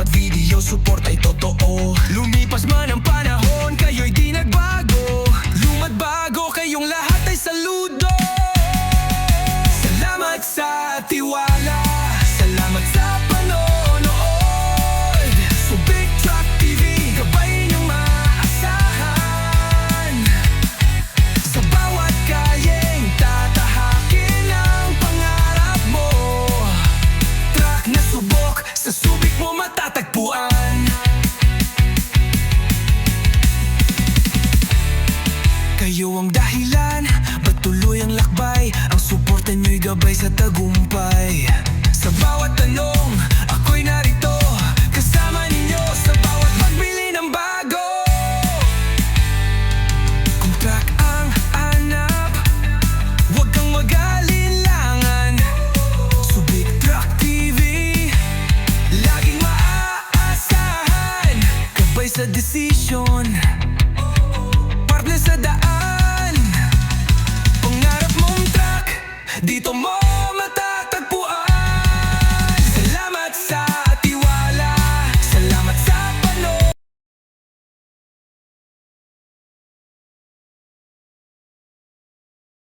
bawat video, support ay totoo. Lumipas man ang panahon, kayo'y di nagbago. Luma't bago, kayong lahat ay saludo. Salamat sa tiwala, salamat sa panonood. Subic Truck TV, gabay niyong maasahan. Sa bawat kayeng tatahakin ang pangarap mo. Truck na subok, sa Subic mo matatagpuan. Kayo ang dahilan, ba't tuloy ang lakbay? Ang suporta nyo'y gabay sa tagumpay. Sa bawat tanong, ako'y narito, kasama ninyo sa bawat pagbili ng bago. Kung truck ang hanap, huwag kang mag-alinlangan. Subic Truck TV, laging maaasahan. Gabay sa desisyon,